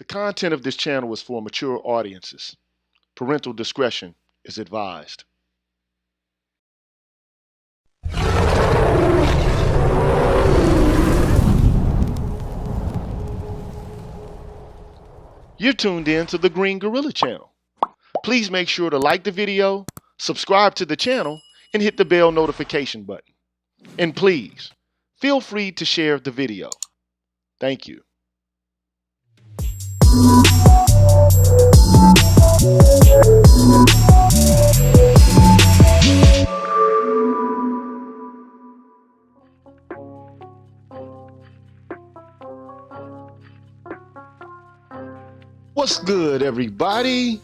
The content of this channel is for mature audiences. Parental discretion is advised. You're tuned in to the Green Gorilla channel. Please make sure to like the video, subscribe to the channel, and hit the bell notification button. And please, feel free to share the video. Thank you. What's good, everybody?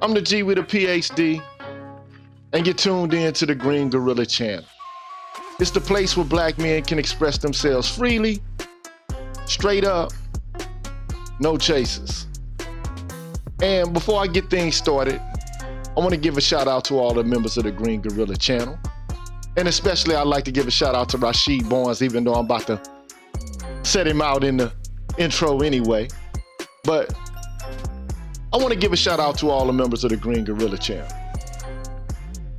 I'm the G with a PhD, and you're tuned in to the Green Gorilla channel. It's the place where black men can express themselves freely, straight up, no chasers. And before I get things started, I want to give a shout out to all the members of the Green Gorilla channel. And especially I'd like to give a shout out to Rashid Barnes, even though I'm about to set him out in the intro anyway. But I want to give a shout out to all the members of the Green Gorilla channel.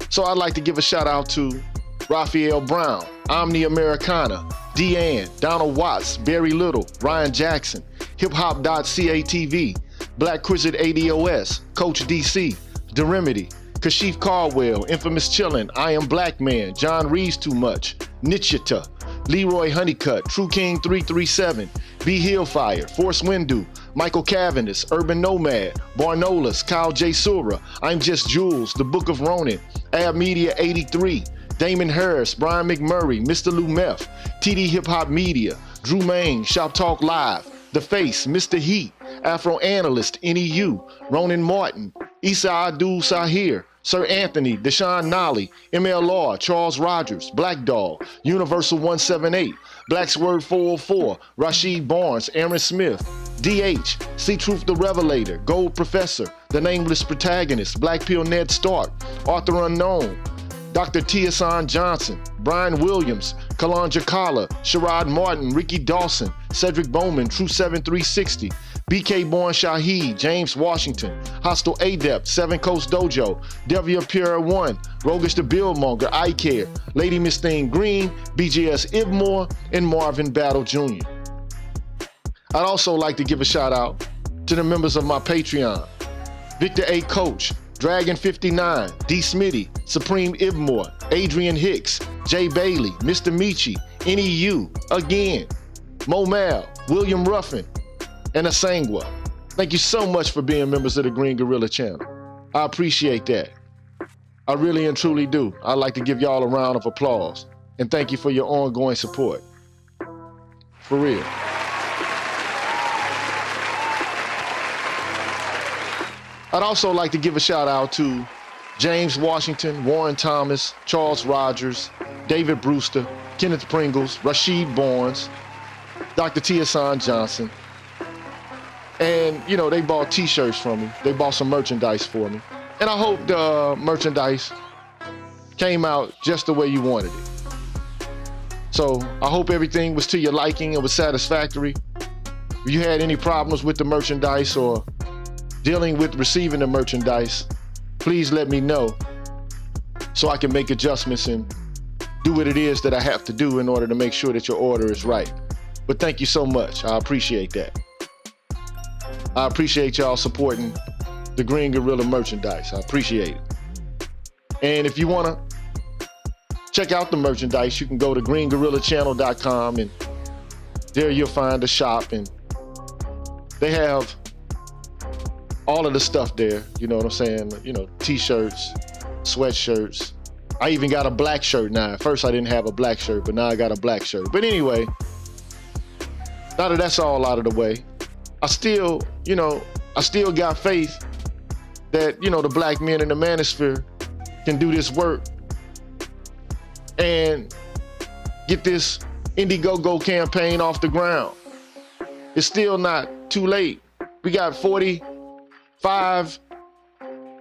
So I'd like to give a shout out to Raphael Brown, Omni Americana, Deanne, Donald Watts, Barry Little, Ryan Jackson, hiphop.catv, Black Quizzard ADOS, Coach DC, The Remedy, Kashif Caldwell, Infamous Chillin', I Am Black Man, John Reeves Too Much, Nichita, Leroy Honeycutt, True King 337, B Hillfire, Force Windu, Michael Cavendish, Urban Nomad, Barnolas, Kyle J. Sura, I'm Just Jules, The Book of Ronin, Ab Media 83, Damon Harris, Brian McMurray, Mr. Lou Meth, TD Hip Hop Media, Drew Main, Shop Talk Live, The Face, Mr. Heat, Afro Analyst, NEU, Ronan Martin, Issa Abdul Sahir, Sir Anthony, Deshaun Nolly, MLR, Charles Rogers, Black Dog, Universal 178, Black's Word 404, Rashid Barnes, Aaron Smith, DH, See Truth the Revelator, Gold Professor, The Nameless Protagonist, Black Pill Ned Stark, Arthur Unknown, Dr. Tiasan Johnson, Brian Williams, Kalanja Kala, Sherrod Martin, Ricky Dawson, Cedric Bowman, True 7360, BK Born Shaheed, James Washington, Hostile Adept, Seven Coast Dojo, Devia Pure One, Rogish the Billmonger, I Care, Lady Miss Thing Green, BJS Ibmore, and Marvin Battle Jr. I'd also like to give a shout out to the members of my Patreon, Victor A. Coach, Dragon 59, D. Smitty, Supreme Ibmore, Adrian Hicks, Jay Bailey, Mr. Michi, NEU, again, Mo Mal, William Ruffin, and Asangwa. Thank you so much for being members of the Green Gorilla channel. I appreciate that. I really and truly do. I'd like to give y'all a round of applause and thank you for your ongoing support. For real. I'd also like to give a shout out to James Washington, Warren Thomas, Charles Rogers, David Brewster, Kenneth Pringles, Rashid Barnes, Dr. Tiasan Johnson. And, you know, they bought t-shirts from me. They bought some merchandise for me. And I hope the merchandise came out just the way you wanted it. So I hope everything was to your liking and was satisfactory. If you had any problems with the merchandise or dealing with receiving the merchandise, please let me know so I can make adjustments and do what it is that I have to do in order to make sure that your order is right. But thank you so much. I appreciate that. I appreciate y'all supporting the Green Gorilla merchandise. I appreciate it. And if you want to check out the merchandise, you can go to greengorillachannel.com, and there you'll find a shop, and they have all of the stuff there, you know what I'm saying? You know, t-shirts, sweatshirts. I even got a black shirt now. At first I didn't have a black shirt, but now I got a black shirt. But anyway, now that that's all out of the way, I still got faith that, you know, the black men in the manosphere can do this work and get this Indiegogo campaign off the ground. It's still not too late. We got 45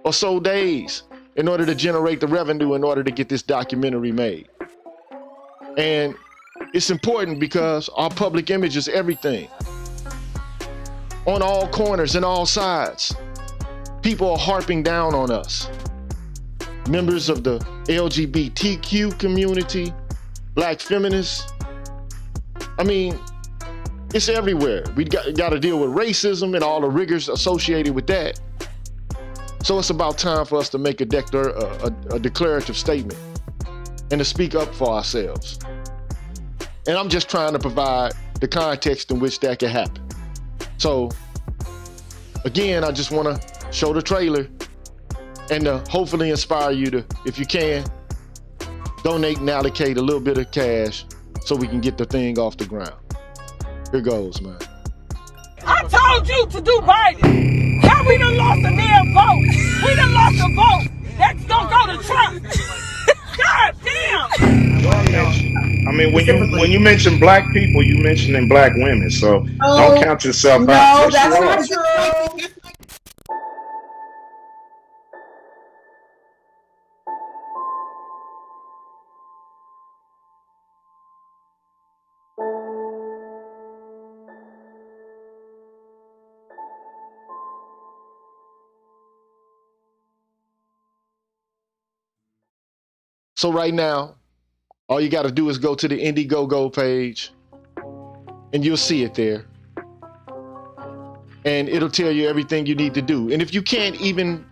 or so days in order to generate the revenue in order to get this documentary made. And it's important because our public image is everything. On all corners and all sides, people are harping down on us. Members of the LGBTQ community, black feminists. I mean, it's everywhere. We got to deal with racism and all the rigors associated with that. So it's about time for us to make a declarative statement and to speak up for ourselves. And I'm just trying to provide the context in which that can happen. So again, I just want to show the trailer and to hopefully inspire you to, if you can, donate and allocate a little bit of cash so we can get the thing off the ground. Here goes, man. I told you to do Biden. Now we done lost a damn vote. We done lost a vote. That's gonna go to Trump. God damn. I mean, when you mention black people, you mentioning black women. So don't count yourself out. No, that's not true. So right now, all you got to do is go to the Indiegogo page and you'll see it there. And it'll tell you everything you need to do. And if you can't even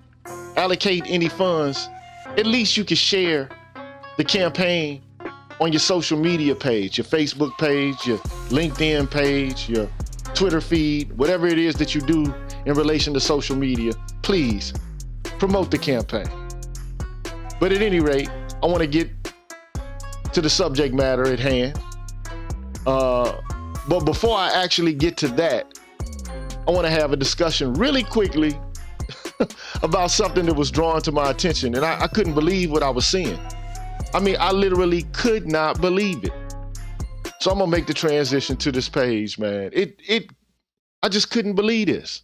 allocate any funds, at least you can share the campaign on your social media page, your Facebook page, your LinkedIn page, your Twitter feed, whatever it is that you do in relation to social media. Please promote the campaign. But at any rate, I want to get to the subject matter at hand. But before I actually get to that, I want to have a discussion really quickly about something that was drawn to my attention, and I couldn't believe what I was seeing. I mean, I literally could not believe it. So I'm gonna make the transition to this page, man. I just couldn't believe this.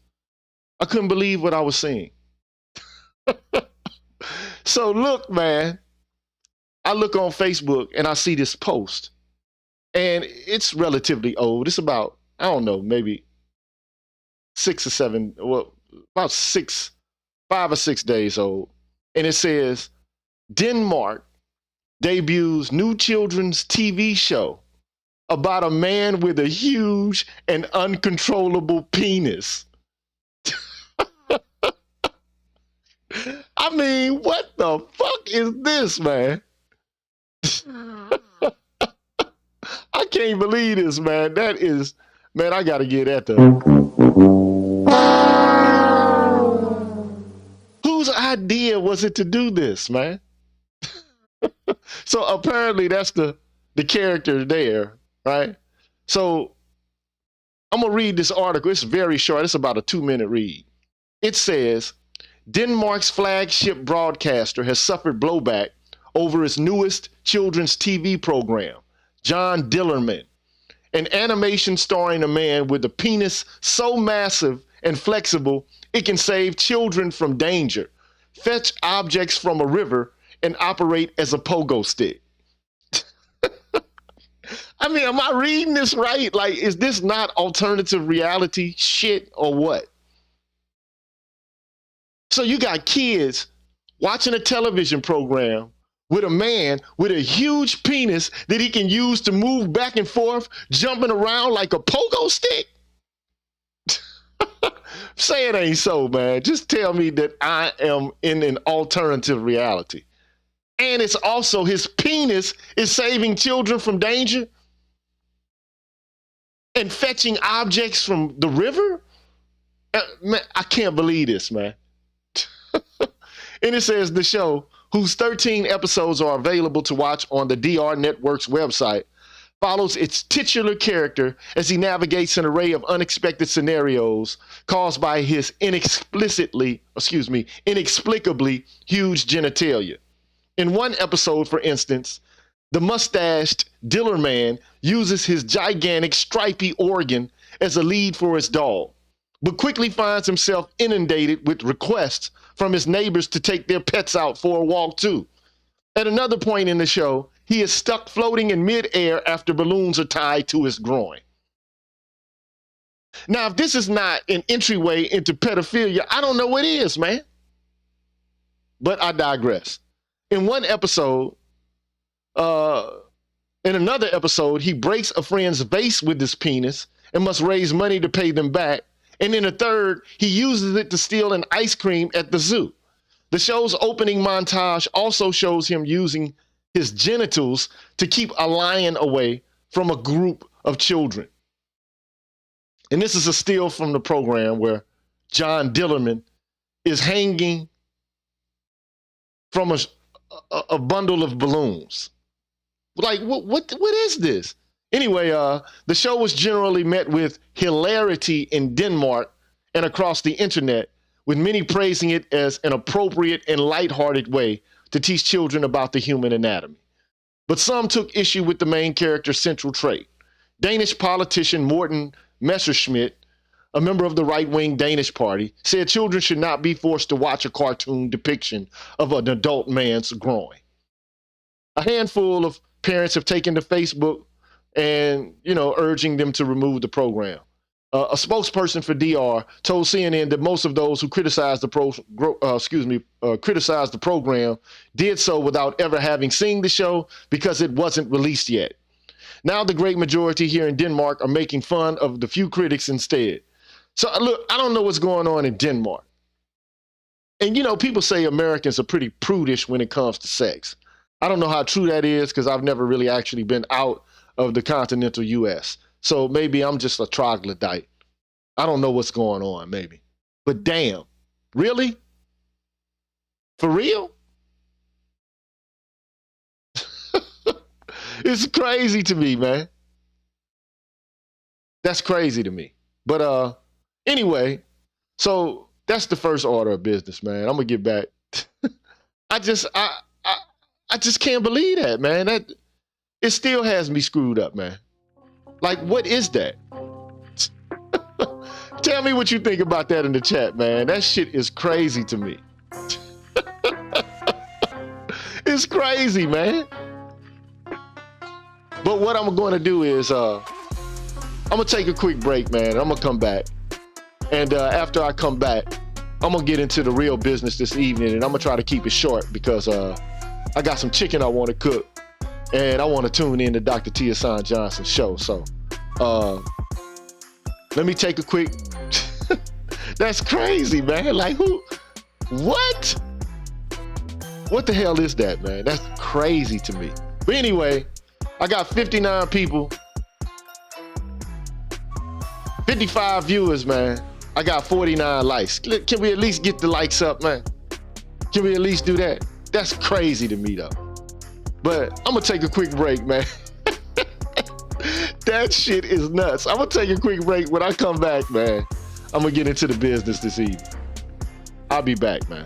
I couldn't believe what I was seeing. So look, man, I look on Facebook and I see this post, and it's relatively old. It's about, I don't know, maybe 6 or 7, well, about 5 or 6 days old. And it says, Denmark debuts new children's TV show about a man with a huge and uncontrollable penis. I mean, what the fuck is this, man? I can't believe this, man. That is, man, I gotta get at the. Whose idea was it to do this, man? So apparently that's the character there, right? So I'm gonna read this article. It's very short. It's about a 2-minute read. It says, Denmark's flagship broadcaster has suffered blowback over its newest children's TV program, John Dillerman, an animation starring a man with a penis so massive and flexible it can save children from danger, fetch objects from a river, and operate as a pogo stick. I mean, am I reading this right? Like, is this not alternative reality shit or what? So you got kids watching a television program with a man with a huge penis that he can use to move back and forth, jumping around like a pogo stick? Say it ain't so, man. Just tell me that I am in an alternative reality. And it's also his penis is saving children from danger and fetching objects from the river? Man, I can't believe this, man. And it says the show, whose 13 episodes are available to watch on the DR Network's website, follows its titular character as he navigates an array of unexpected scenarios caused by his inexplicably huge genitalia. In one episode, for instance, the mustached Diller man uses his gigantic stripy organ as a lead for his dog, but quickly finds himself inundated with requests from his neighbors to take their pets out for a walk too. At another point in the show, he is stuck floating in midair after balloons are tied to his groin. Now, if this is not an entryway into pedophilia, I don't know what is, man. But I digress. In one episode, in another episode, he breaks a friend's vase with his penis and must raise money to pay them back. And in a third, he uses it to steal an ice cream at the zoo. The show's opening montage also shows him using his genitals to keep a lion away from a group of children. And this is a still from the program where John Dillerman is hanging from a bundle of balloons. Like, what is this? Anyway, the show was generally met with hilarity in Denmark and across the internet, with many praising it as an appropriate and lighthearted way to teach children about the human anatomy. But some took issue with the main character's central trait. Danish politician Morten Messerschmidt, a member of the right-wing Danish party, said children should not be forced to watch a cartoon depiction of an adult man's groin. A handful of parents have taken to Facebook and, urging them to remove the program. A spokesperson for DR told CNN that most of those who criticized the program did so without ever having seen the show because it wasn't released yet. Now the great majority here in Denmark are making fun of the few critics instead. So look, I don't know what's going on in Denmark. And people say Americans are pretty prudish when it comes to sex. I don't know how true that is because I've never really actually been out of the continental US. So maybe I'm just a troglodyte. I don't know what's going on, maybe. But damn, really? For real? It's crazy to me, man. That's crazy to me. But anyway, so That's the first order of business, man. I'm gonna get back. I just can't believe that, man. That it still has me screwed up, man. Like, what is that? Tell me what you think about that in the chat, man. That shit is crazy to me. It's crazy, man. But what I'm going to do is I'm going to take a quick break, man. I'm going to come back. And after I come back, I'm going to get into the real business this evening, and I'm going to try to keep it short because I got some chicken I want to cook, and I want to tune in to Dr. Tia San Johnson's show. So let me take a quick... That's crazy, man. Like, who? What? What the hell is that, man? That's crazy to me. But anyway, I got 59 people, 55 viewers, man. I got 49 likes. Can we at least get the likes up, man? Can we at least do that? That's crazy to me, though. But I'm gonna take a quick break, man. That shit is nuts. I'm gonna take a quick break. When I come back, man, I'm gonna get into the business this evening. I'll be back, man.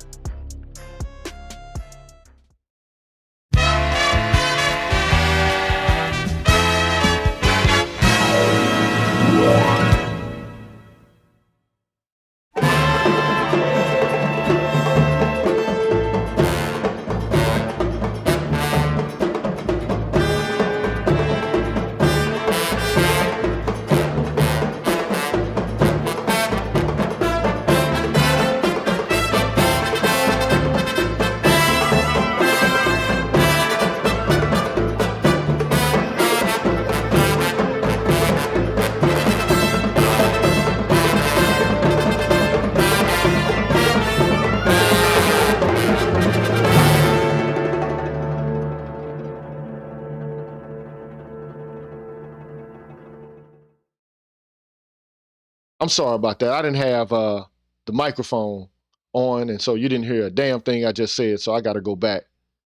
I'm sorry about that. I didn't have the microphone on, and so you didn't hear a damn thing I just said, so I got to go back.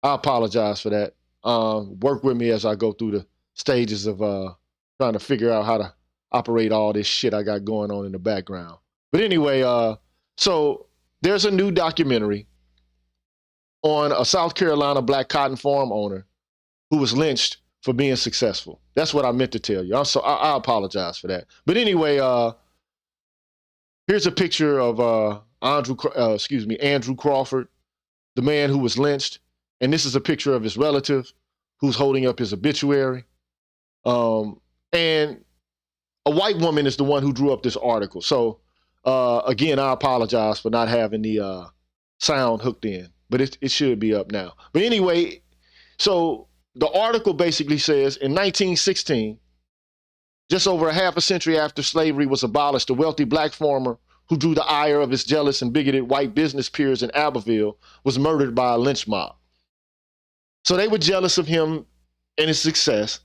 I apologize for that. Work with me as I go through the stages of trying to figure out how to operate all this shit I got going on in the background. But anyway, so there's a new documentary on a South Carolina black cotton farm owner who was lynched for being successful. That's what I meant to tell you. I apologize for that. But anyway, here's a picture of Andrew Crawford, the man who was lynched. And this is a picture of his relative who's holding up his obituary. And a white woman is the one who drew up this article. So again, I apologize for not having the sound hooked in, but it should be up now. But anyway, so the article basically says in 1916, just over a half a century after slavery was abolished, a wealthy black farmer who drew the ire of his jealous and bigoted white business peers in Abbeville was murdered by a lynch mob. So they were jealous of him and his success,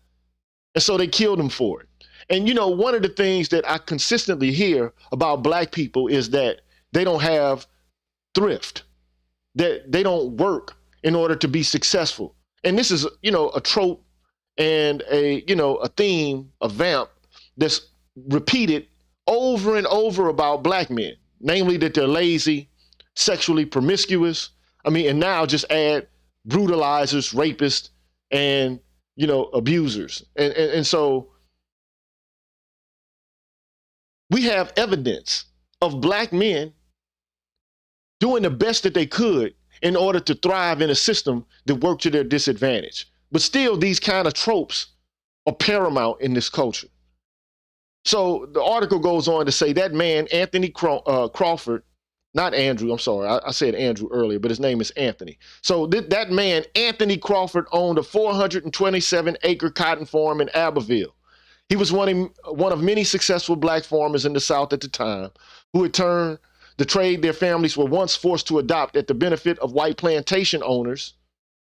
and so they killed him for it. And you know, one of the things that I consistently hear about black people is that they don't have thrift, that they don't work in order to be successful. And this is, you know, a trope and a theme, a vamp that's repeated over and over about black men, namely that they're lazy, sexually promiscuous. I mean, and now just add brutalizers, rapists, and, abusers. And so we have evidence of black men doing the best that they could in order to thrive in a system that worked to their disadvantage. But still, these kind of tropes are paramount in this culture. So the article goes on to say that man, Anthony Crawford, not Andrew, I'm sorry, I said Andrew earlier, but his name is Anthony. So that man, Anthony Crawford, owned a 427-acre cotton farm in Abbeville. He was one of many successful black farmers in the South at the time who had turned the trade their families were once forced to adopt at the benefit of white plantation owners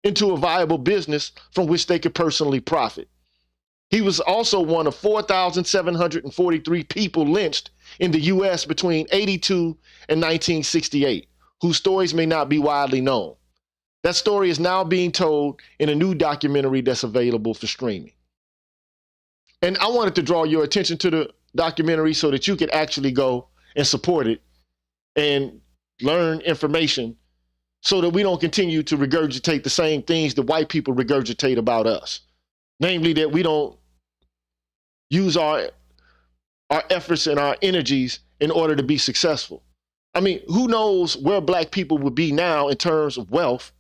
into a viable business from which they could personally profit. He was also one of 4,743 people lynched in the U.S. between 82 and 1968, whose stories may not be widely known. That story is now being told in a new documentary that's available for streaming. And I wanted to draw your attention to the documentary so that you could actually go and support it and learn information so that we don't continue to regurgitate the same things that white people regurgitate about us. Namely, that we don't use our efforts and our energies in order to be successful. I mean, who knows where black people would be now in terms of wealth,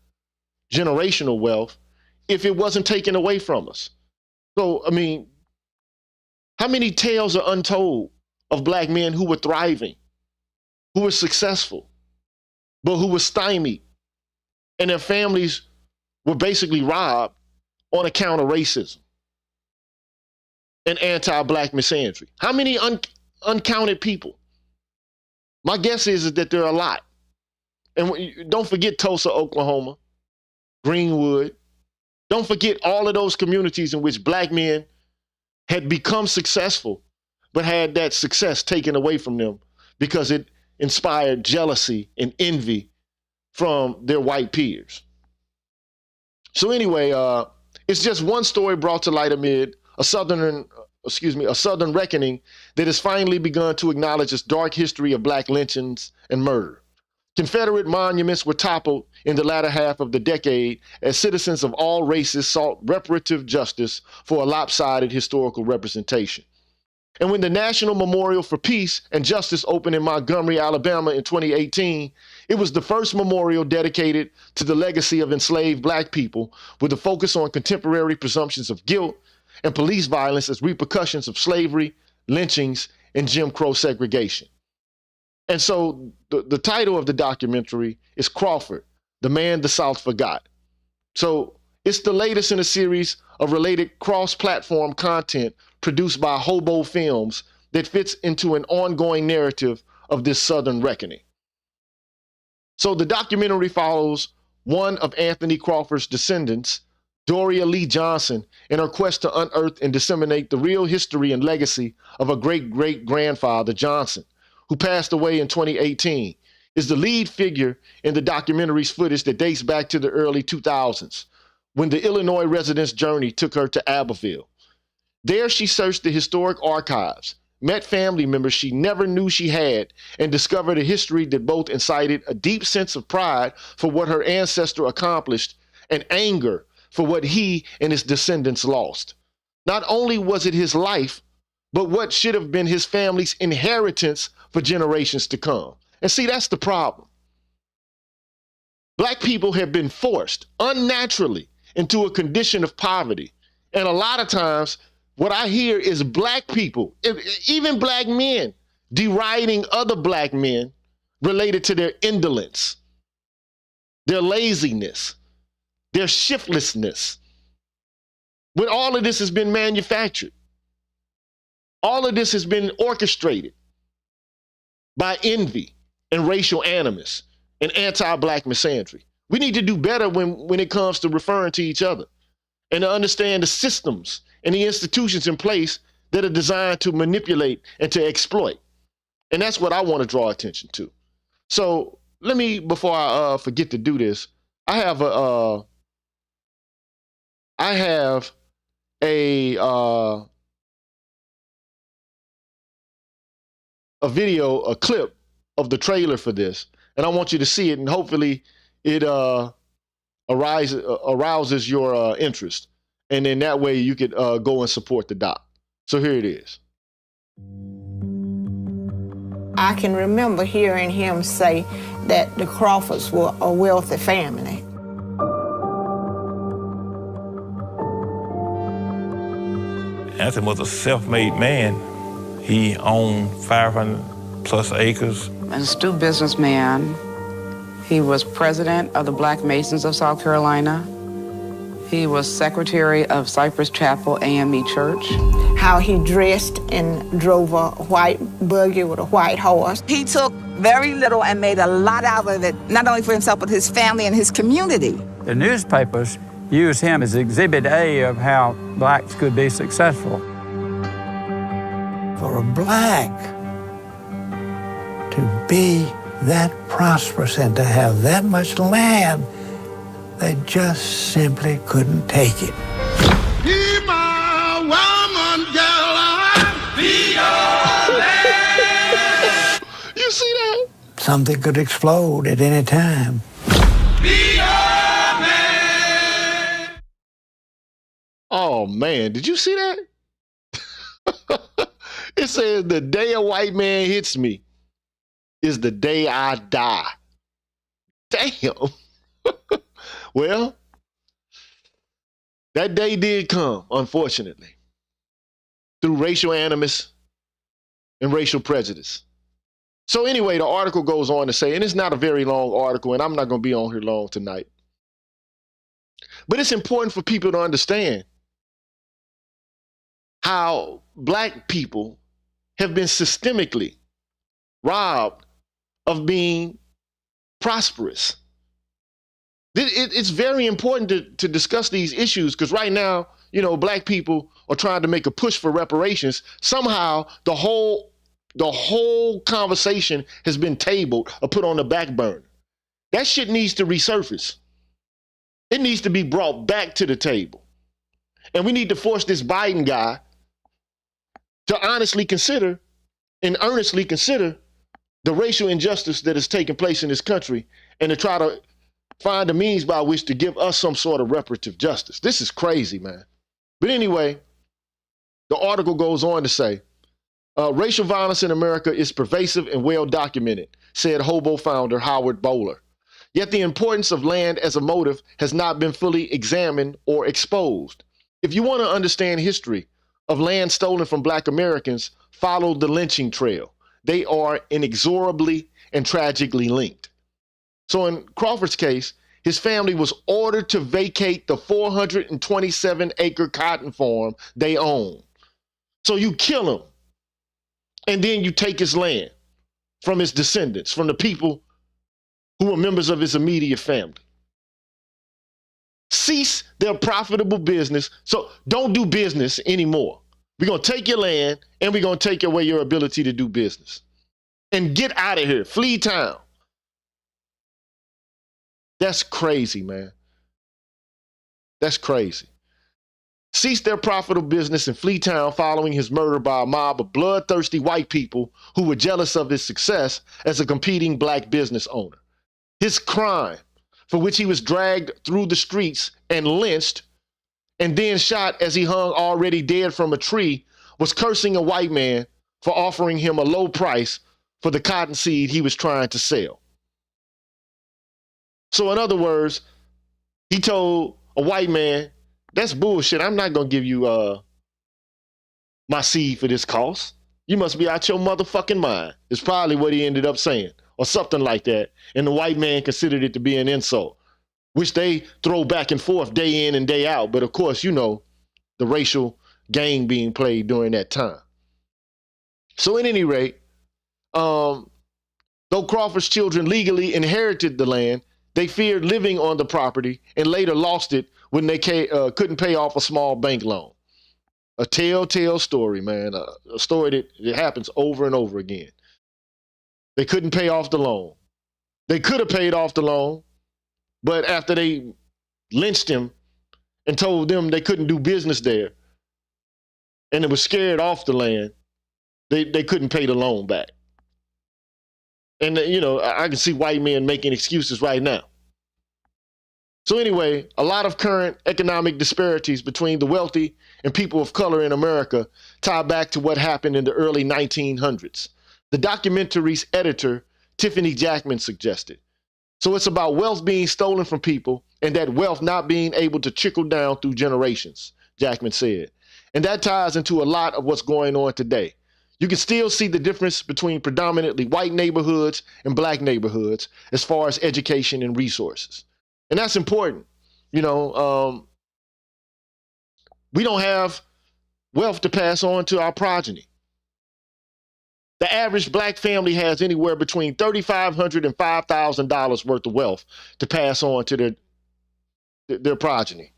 generational wealth, if it wasn't taken away from us. So, I mean, how many tales are untold of black men who were thriving, who were successful, but who were stymied, and their families were basically robbed on account of racism and anti-black misandry? How many uncounted people? My guess is that there are a lot. And don't forget Tulsa, Oklahoma, Greenwood. Don't forget all of those communities in which black men had become successful, but had that success taken away from them because it inspired jealousy and envy from their white peers. So anyway, it's just one story brought to light amid a Southern reckoning that has finally begun to acknowledge this dark history of black lynchings and murder. Confederate monuments were toppled in the latter half of the decade as citizens of all races sought reparative justice for a lopsided historical representation. And when the National Memorial for Peace and Justice opened in Montgomery, Alabama in 2018, it was the first memorial dedicated to the legacy of enslaved black people, with a focus on contemporary presumptions of guilt and police violence as repercussions of slavery, lynchings, and Jim Crow segregation. And so the title of the documentary is Crawford, the Man the South Forgot. So it's the latest in a series of related cross-platform content produced by Hobo Films that fits into an ongoing narrative of this Southern reckoning. So the documentary follows one of Anthony Crawford's descendants, Doria Lee Johnson, in her quest to unearth and disseminate the real history and legacy of a great-great-grandfather, Johnson, who passed away in 2018, is the lead figure in the documentary's footage that dates back to the early 2000s, when the Illinois resident's journey took her to Abbeville. There she searched the historic archives, met family members she never knew she had, and discovered a history that both incited a deep sense of pride for what her ancestor accomplished and anger for what he and his descendants lost. Not only was it his life, but what should have been his family's inheritance for generations to come. And see, that's the problem. Black people have been forced unnaturally into a condition of poverty. And a lot of times, what I hear is black people, even black men, deriding other black men related to their indolence, their laziness, their shiftlessness. When all of this has been manufactured. All of this has been orchestrated by envy and racial animus and anti-black misandry. We need to do better when it comes to referring to each other and to understand the systems and the institutions in place that are designed to manipulate and to exploit. And that's what I want to draw attention to. So let me, before I forget to do this, I have a video, a clip of the trailer for this, and I want you to see it, and hopefully it arouses your interest, and then that way you could go and support the doc. So here it is. I can remember hearing him say that the Crawfords were a wealthy family. Anthony was a self-made man. He owned 500 plus acres. An astute businessman. He was president of the Black Masons of South Carolina. He was secretary of Cypress Chapel AME Church. How he dressed and drove a white buggy with a white horse. He took very little and made a lot out of it, not only for himself, but his family and his community. The newspapers used him as Exhibit A of how blacks could be successful. For a black to be that prosperous and to have that much land, they just simply couldn't take it. Be my woman, girl, I'll be your man. You see that? something could explode at any time. Oh, man, did you see that? It says the day a white man hits me is the day I die. Damn. Well, that day did come, unfortunately, through racial animus and racial prejudice. So anyway, the article goes on to say, and it's not a very long article, and I'm not going to be on here long tonight, but it's important for people to understand how black people have been systemically robbed of being prosperous. It's very important to discuss these issues because right now, you know, black people are trying to make a push for reparations. Somehow the whole conversation has been tabled or put on the back burner. That shit needs to resurface. It needs to be brought back to the table. And we need to force this Biden guy to honestly consider and earnestly consider the racial injustice that is taking place in this country and to try to find a means by which to give us some sort of reparative justice. This is crazy, man. But anyway, the article goes on to say, racial violence in America is pervasive and well documented, said Hobo founder Howard Bowler. Yet the importance of land as a motive has not been fully examined or exposed. If you want to understand history of land stolen from black Americans, follow the lynching trail. They are inexorably and tragically linked. So in Crawford's case, his family was ordered to vacate the 427-acre cotton farm they own. So you kill him, and then you take his land from his descendants, from the people who were members of his immediate family. Cease their profitable business. So don't do business anymore. We're going to take your land and we're going to take away your ability to do business. And get out of here. Flee town. That's crazy, man. That's crazy. Cease their profitable business and flee town following his murder by a mob of bloodthirsty white people who were jealous of his success as a competing black business owner. His crime, for which he was dragged through the streets and lynched and then shot as he hung already dead from a tree, was cursing a white man for offering him a low price for the cottonseed he was trying to sell. So in other words, he told a white man, that's bullshit. I'm not going to give you my seed for this cost. You must be out your motherfucking mind. It's probably what he ended up saying or something like that. And the white man considered it to be an insult, which they throw back and forth day in and day out. But of course, you know, the racial game being played during that time. So at any rate, though Crawford's children legally inherited the land, they feared living on the property and later lost it when they couldn't pay off a small bank loan. A telltale story, man. A story that happens over and over again. They couldn't pay off the loan. They could have paid off the loan, but after they lynched him and told them they couldn't do business there and it was scared off the land, they couldn't pay the loan back. And, you know, I can see white men making excuses right now. So anyway, a lot of current economic disparities between the wealthy and people of color in America tie back to what happened in the early 1900s. The documentary's editor, Tiffany Jackman, suggested. So it's about wealth being stolen from people and that wealth not being able to trickle down through generations, Jackman said. And that ties into a lot of what's going on today. You can still see the difference between predominantly white neighborhoods and black neighborhoods as far as education and resources. And that's important. You know, we don't have wealth to pass on to our progeny. The average black family has anywhere between $3,500 and $5,000 worth of wealth to pass on to their progeny.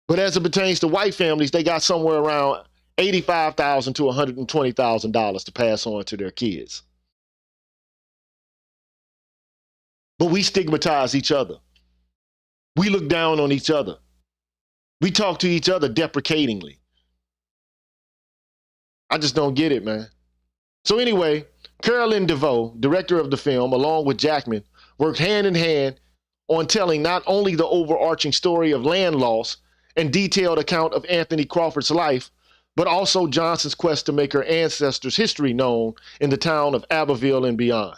But as it pertains to white families, they got somewhere around $85,000 to $120,000 to pass on to their kids. But we stigmatize each other. We look down on each other. We talk to each other deprecatingly. I just don't get it, man. So anyway, Carolyn DeVoe, director of the film, along with Jackman, worked hand in hand on telling not only the overarching story of land loss and detailed account of Anthony Crawford's life, but also Johnson's quest to make her ancestors' history known in the town of Abbeville and beyond.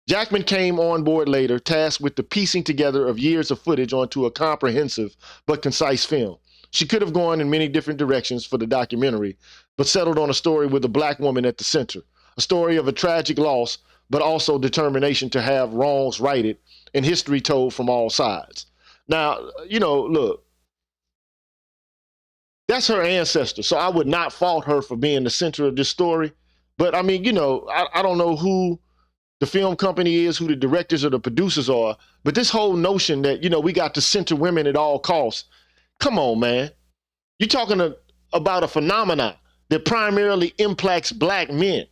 Jackman came on board later, tasked with the piecing together of years of footage onto a comprehensive but concise film. She could have gone in many different directions for the documentary, but settled on a story with a black woman at the center, a story of a tragic loss, but also determination to have wrongs righted and history told from all sides. Now, look, that's her ancestor, so I would not fault her for being the center of this story. But I mean, I don't know who the film company is, who the directors or the producers are, but this whole notion that, we got to center women at all costs, come on, man. You're talking about a phenomenon that primarily impacts black men.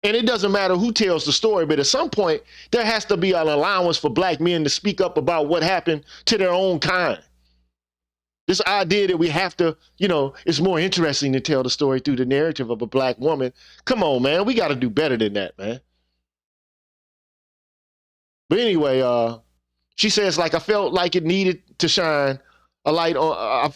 And it doesn't matter who tells the story, but at some point, there has to be an allowance for black men to speak up about what happened to their own kind. This idea that we have to, it's more interesting to tell the story through the narrative of a black woman. Come on, man. We got to do better than that, man. But anyway, she says, I felt like it needed to shine a light on,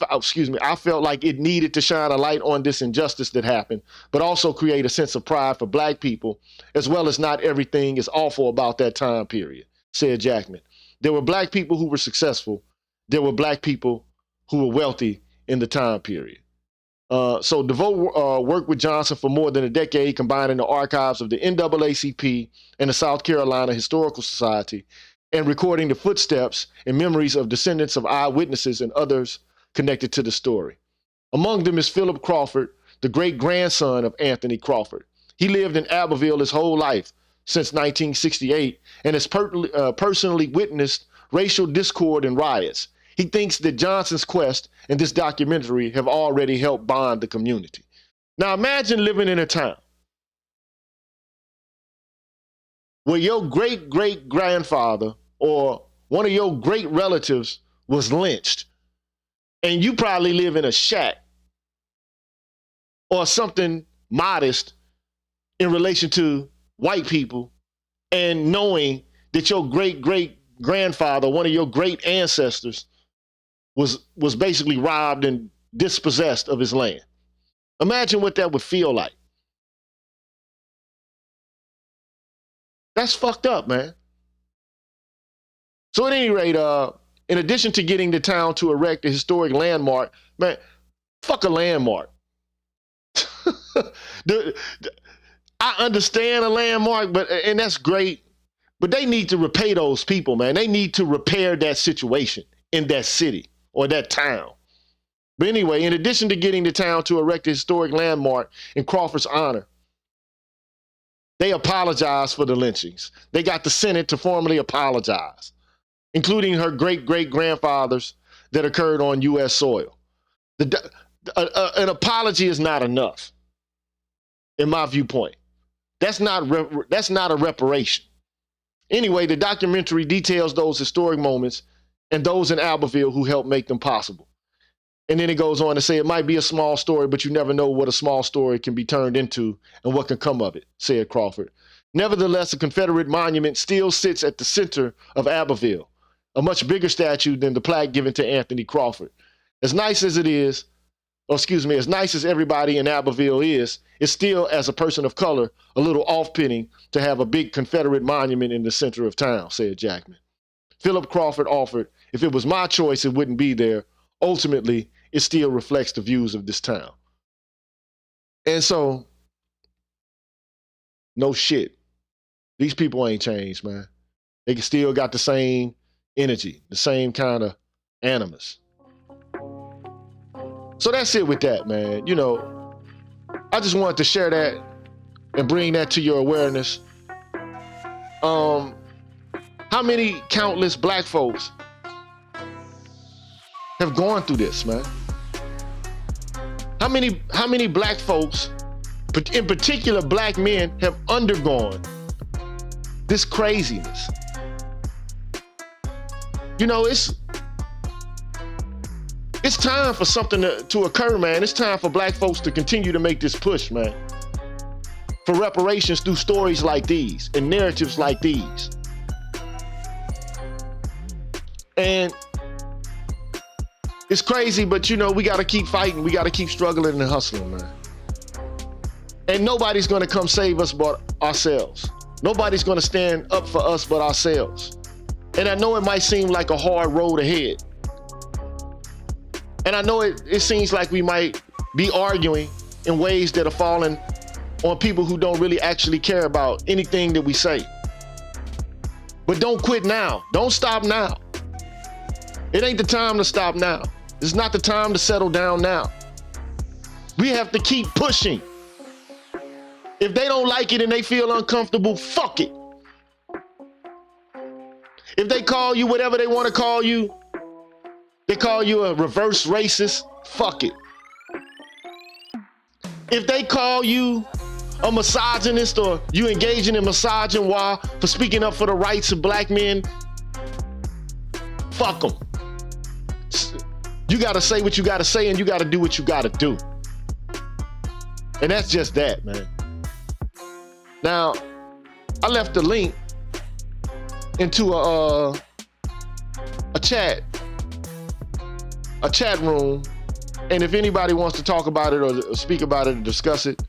I felt like it needed to shine a light on this injustice that happened, but also create a sense of pride for black people, as well as not everything is awful about that time period, said Jackman. There were black people who were successful. There were black people who were wealthy in the time period. So DeVoe worked with Johnson for more than a decade, combining the archives of the NAACP and the South Carolina Historical Society, and recording the footsteps and memories of descendants of eyewitnesses and others connected to the story. Among them is Philip Crawford, the great-grandson of Anthony Crawford. He lived in Abbeville his whole life since 1968 and has personally witnessed racial discord and riots. He thinks that Johnson's quest and this documentary have already helped bond the community. Now imagine living in a town where your great-great-grandfather or one of your great relatives was lynched, and you probably live in a shack or something modest in relation to white people, and knowing that your great-great-grandfather, one of your great ancestors, was basically robbed and dispossessed of his land. Imagine what that would feel like. That's fucked up, man. So at any rate, in addition to getting the town to erect a historic landmark, man, fuck a landmark. I understand a landmark, and that's great, but they need to repay those people, man. They need to repair that situation in that city or that town. But anyway, in addition to getting the town to erect a historic landmark in Crawford's honor, they apologized for the lynchings. They got the Senate to formally apologize, including her great-great-grandfathers that occurred on U.S. soil. An apology is not enough, in my viewpoint. That's not a reparation. Anyway, the documentary details those historic moments and those in Abbeville who helped make them possible. And then it goes on to say it might be a small story, but you never know what a small story can be turned into and what can come of it, said Crawford. Nevertheless, a Confederate monument still sits at the center of Abbeville, a much bigger statue than the plaque given to Anthony Crawford. As nice as everybody in Abbeville is, it's still, as a person of color, a little off-putting to have a big Confederate monument in the center of town, said Jackman. Philip Crawford offered, if it was my choice, it wouldn't be there. Ultimately, it still reflects the views of this town. And so, no shit. These people ain't changed, man. They still got the same energy, the same kind of animus. So that's it with that, man. I just wanted to share that and bring that to your awareness. How many countless black folks have gone through this, man? How many black folks, in particular black men, have undergone this craziness? It's time for something to occur, man. It's time for black folks to continue to make this push, man. for reparations through stories like these and narratives like these. And it's crazy, but you know, we got to keep fighting. We got to keep struggling and hustling, man. And nobody's going to come save us but ourselves. Nobody's going to stand up for us but ourselves. And I know it might seem like a hard road ahead. And I know it seems like we might be arguing in ways that are falling on people who don't really actually care about anything that we say. But don't quit now. Don't stop now. It ain't the time to stop now. It's not the time to settle down now. We have to keep pushing. If they don't like it and they feel uncomfortable, fuck it. If they call you whatever they want to call you, they call you a reverse racist, fuck it. If they call you a misogynist or you engaging in misogyny for speaking up for the rights of black men, fuck them. You got to say what you got to say and you got to do what you got to do. And that's just that, man. Now, I left the link into a chat room, and if anybody wants to talk about it or speak about it or discuss it,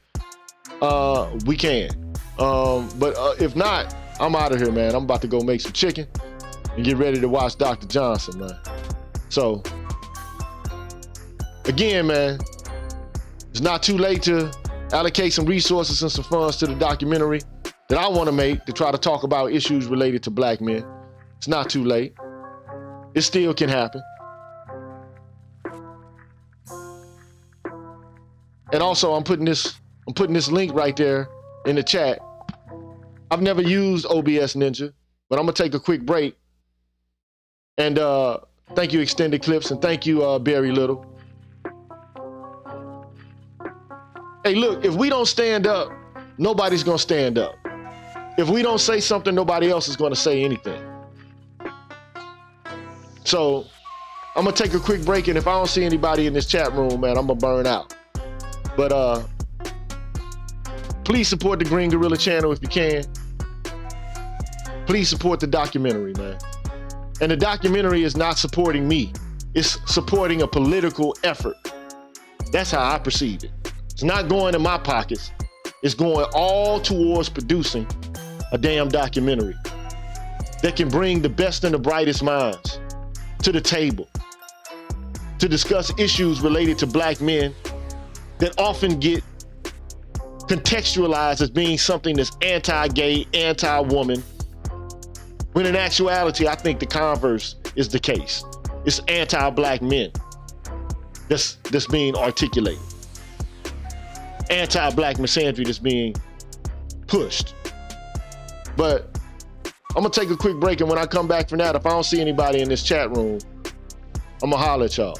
we can. But if not, I'm out of here, man. I'm about to go make some chicken and get ready to watch Dr. Johnson, man. So, again, man, it's not too late to allocate some resources and some funds to the documentary that I want to make to try to talk about issues related to black men. It's not too late. It still can happen. And also, I'm putting this link right there in the chat. I've never used OBS Ninja, but I'm gonna take a quick break. And thank you, Extended Clips, and thank you, Barry Little. Hey, look, if we don't stand up, nobody's gonna stand up. If we don't say something, nobody else is gonna say anything. So I'm gonna take a quick break, and if I don't see anybody in this chat room, man, I'm gonna burn out. But please support the Green Gorilla channel if you can. Please support the documentary, man. And the documentary is not supporting me. It's supporting a political effort. That's how I perceive it. It's not going in my pockets. It's going all towards producing a damn documentary that can bring the best and the brightest minds to the table to discuss issues related to black men that often get contextualized as being something that's anti-gay, anti-woman, when in actuality, I think the converse is the case. It's anti-black men that's being articulated. Anti-black misandry that's being pushed. But I'm gonna take a quick break, and when I come back from that, if I don't see anybody in this chat room, I'm gonna holler at y'all.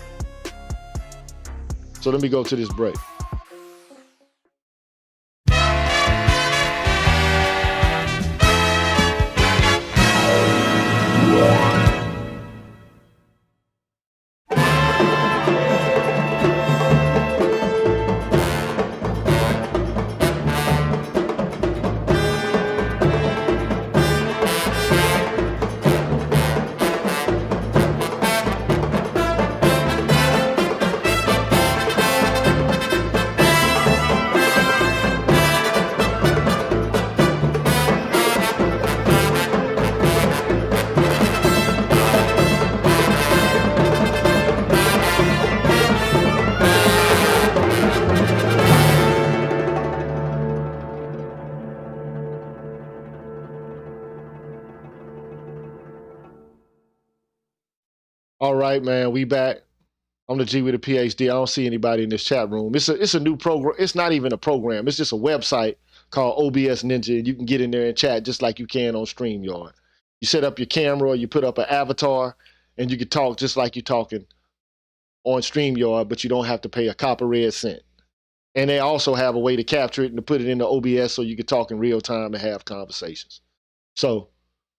So let me go to this break. All right, man, we back. I'm the G with a PhD. I don't see anybody in this chat room. It's a new program. It's not even a program. It's just a website called OBS Ninja, and you can get in there and chat just like you can on StreamYard. You set up your camera, or you put up an avatar, and you can talk just like you're talking on StreamYard, but you don't have to pay a copper red cent. And they also have a way to capture it and to put it into OBS so you can talk in real time and have conversations. So,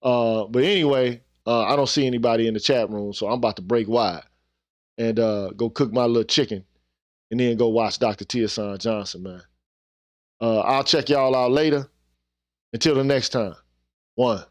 but anyway, I don't see anybody in the chat room, so I'm about to break wide and go cook my little chicken and then go watch Dr. Tierson Johnson, man. I'll check y'all out later. Until the next time. 1.